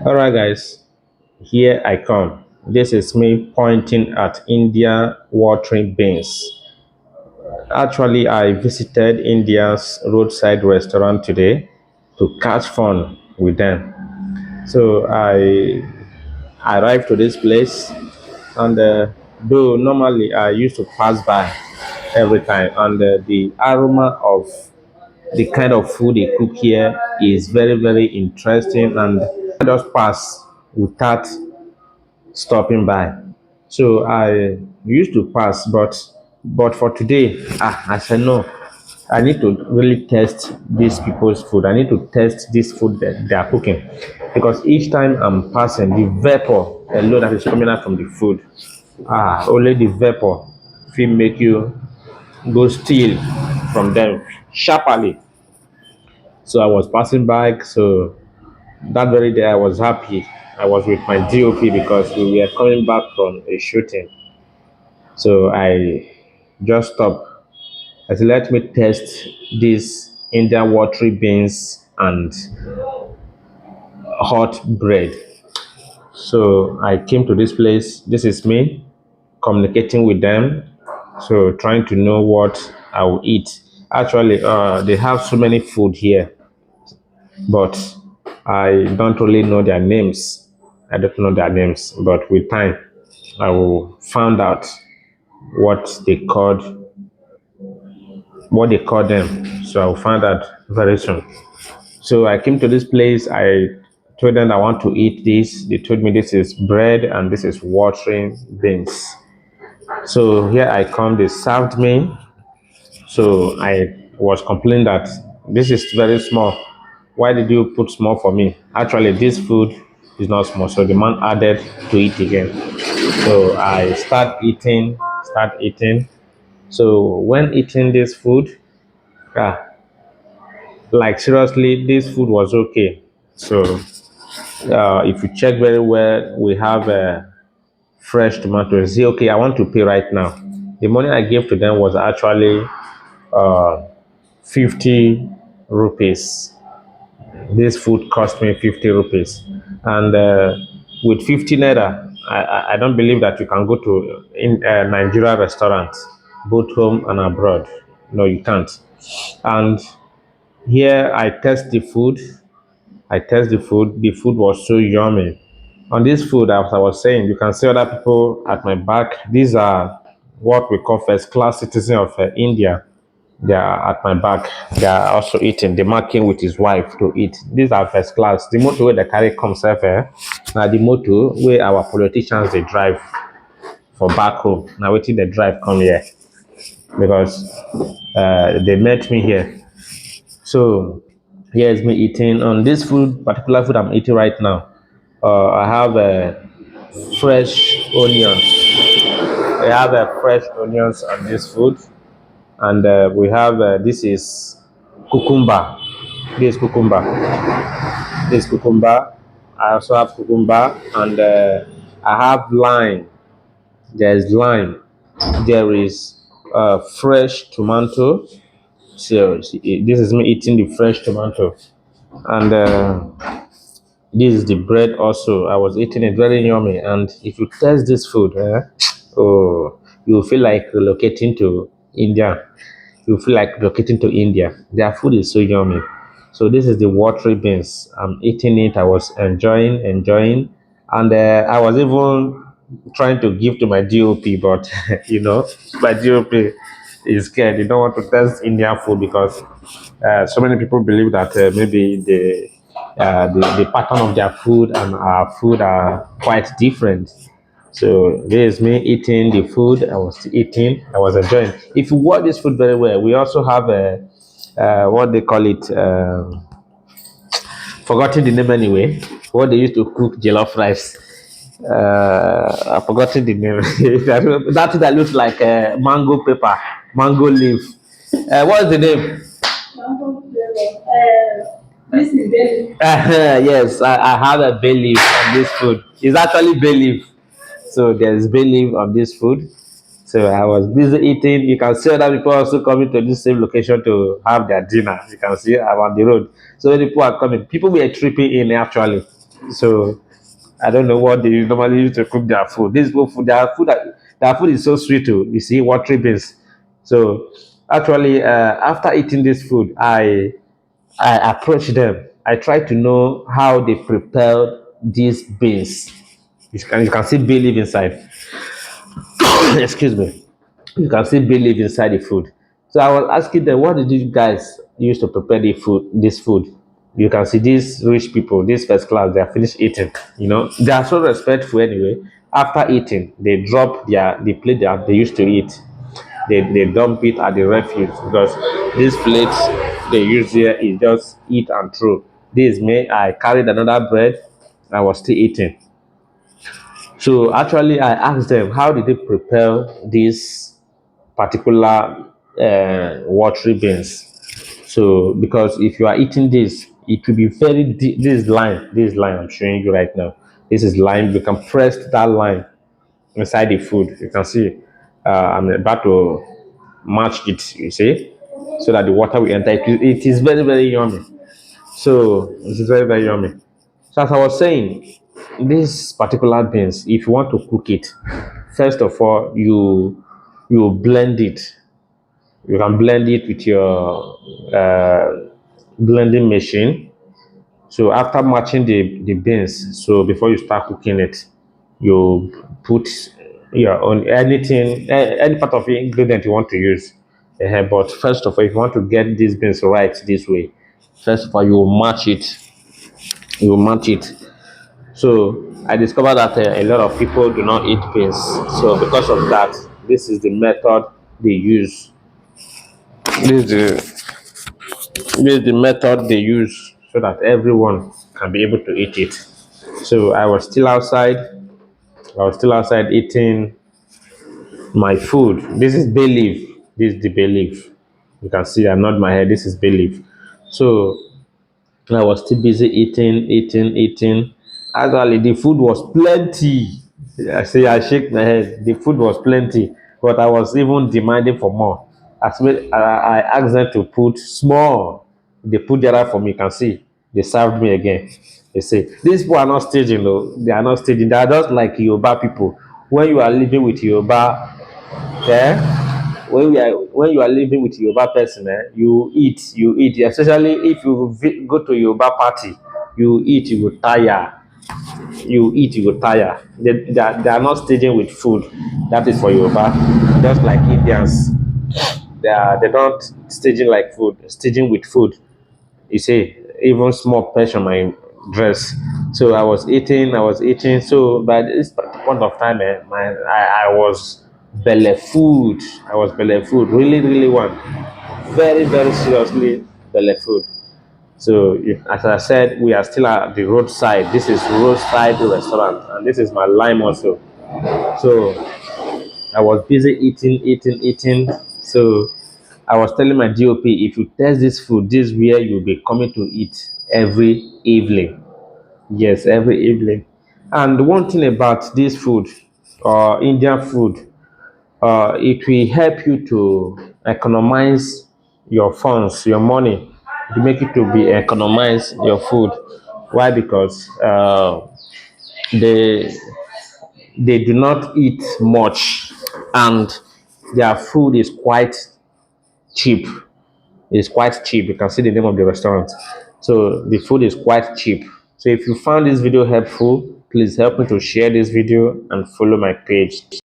All right, guys, here I come. This is me pointing at India watering bins. Actually, I visited India's roadside restaurant today to catch fun with them. So I arrived to this place, and though normally I used to pass by every time, and the aroma of the kind of food they cook here is very, very interesting, and I just pass without stopping by. So I used to pass, but for today, I said no. I need to really test these people's food. I need to test this food that they are cooking, because each time I'm passing, the vapor alone that is coming out from the food, only the vapor will make you go steal from them sharply. So I was passing by, so that very day I was happy. I was with my DOP because we were coming back from a shooting. So I just stopped. I said, let me test these Indian watery beans and hot bread. So I came to this place. This is me communicating with them. So trying to know what I will eat. Actually, they have so many food here, but I don't really know their names. I don't know their names, but with time, I will find out what they called what they call them. So I'll find out very soon. So I came to this place. I told them I want to eat this. They told me this is bread and this is watering beans. So here I come. They served me. So I was complaining that this is very small. Why did you put small for me? Actually, this food is not small. So the man added to it again. So I start eating. So when eating this food, ah, like seriously, this food was okay. So if you check very well, we have fresh tomatoes. See, okay, I want to pay right now. The money I gave to them was actually uh, 50 rupees. This food cost me 50 rupees. And with 50 naira, I don't believe that you can go to in Nigeria restaurants, both home and abroad. No, you can't. And here I test the food. I test the food. The food was so yummy. On this food, as I was saying, you can see other people at my back. These are what we call first class citizens of India. They are at my back. They are also eating. They're marking with his wife to eat. These are first class. The motor where the carry comes here. Now the motor where our politicians they drive for back home. Now waiting the drive come here because they met me here. So here's me eating on this food, particular food I'm eating right now. I have fresh onions. We have fresh onions on this food, and we have this is cucumber. This is cucumber. This is cucumber. I also have cucumber, and I have lime. There is lime. There is fresh tomato. So this is me eating the fresh tomato, and this is the bread also. I was eating it very yummy. And if you taste this food, oh, you will feel like relocating to India. You feel like relocating to India. Their food is so yummy. So this is the watery beans. I'm eating it. I was enjoying, and I was even trying to give to my DOP, but my DOP is scared. They don't want to test Indian food because so many people believe that maybe the pattern of their food and our food are quite different. So this is me eating the food. I was eating. I was enjoying. If you watch this food very well, we also have a what they call it. Forgotten the name anyway. What they used to cook jollof rice. I've forgotten the name. That thing that looks like mango paper, mango leaf. What's the name? Yes, I have a bay leaf on this food. It's actually bay leaf. So there's bay leaf on this food. So I was busy eating. You can see other people also coming to this same location to have their dinner. You can see I'm on the road. So many people are coming. People were tripping in actually. So I don't know what they normally use to cook their food. This food, their food is so sweet too. You see, watery beans. So actually, after eating this food, I approached them. I tried to know how they prepared these beans. You can see bay leaf inside. Excuse me. You can see bay leaf inside the food. So I was asking them, what did you guys use to prepare the food? This food. You can see these rich people, this first class, they are finished eating. They are so respectful anyway. After eating, they drop the plate that they used to eat. They dump it at the refuse because this plates they use here is just eat and throw. This me, I carried another bread. I was still eating. So actually, I asked them how did they prepare this particular watery beans. So because if you are eating this, it will be very this line I'm showing you right now. This is lime. You can press that line inside the food. You can see I'm about to match it, you see, so that the water will enter. It is very, very yummy. So it is very, very yummy. So as I was saying, this particular beans, if you want to cook it, first of all, you blend it. You can blend it with your blending machine. So after matching the beans, so before you start cooking it, you put your own anything, any part of the ingredient you want to use. But first of all, if you want to get these beans right this way, first of all you will match it. You will match it. So I discovered that a lot of people do not eat beans. So because of that, this is the method they use. This is the method they use so that everyone can be able to eat it. So I was still outside. I was still outside eating my food. This is bay leaf. This is the bay leaf. You can see I nod my head. This is bay leaf. So I was still busy eating. Actually, the food was plenty. I say I shake my head. The food was plenty, but I was even demanding for more. I asked them to put small. They put the other for me. You can see they served me again. They say these people are not staging though. They are not staging. They are just like Yoruba people. When you are living with Yoruba, when you are living with Yoruba person, you eat, especially if you go to Yoruba party, you eat, you go tire, they are not staging with food. That is for Yoruba. Just like Indians, they don't staging like food, staging with food. You see, even small pressure on my dress. So I was eating. So by this point of time, I was belly food. I was belly food. Really, really one. Very, very seriously belly food. So as I said, we are still at the roadside. This is roadside restaurant, and this is my lime also. So I was busy eating. So I was telling my DOP, if you test this food, this is where you'll be coming to eat every evening. Yes, every evening. And one thing about this food, Indian food, it will help you to economize your funds, your money. To make it to be economize your food. Why? Because they they do not eat much, and their food is quite cheap. It's quite cheap. You can see the name of the restaurant. So the food is quite cheap. So if you found this video helpful, please help me to share this video and follow my page.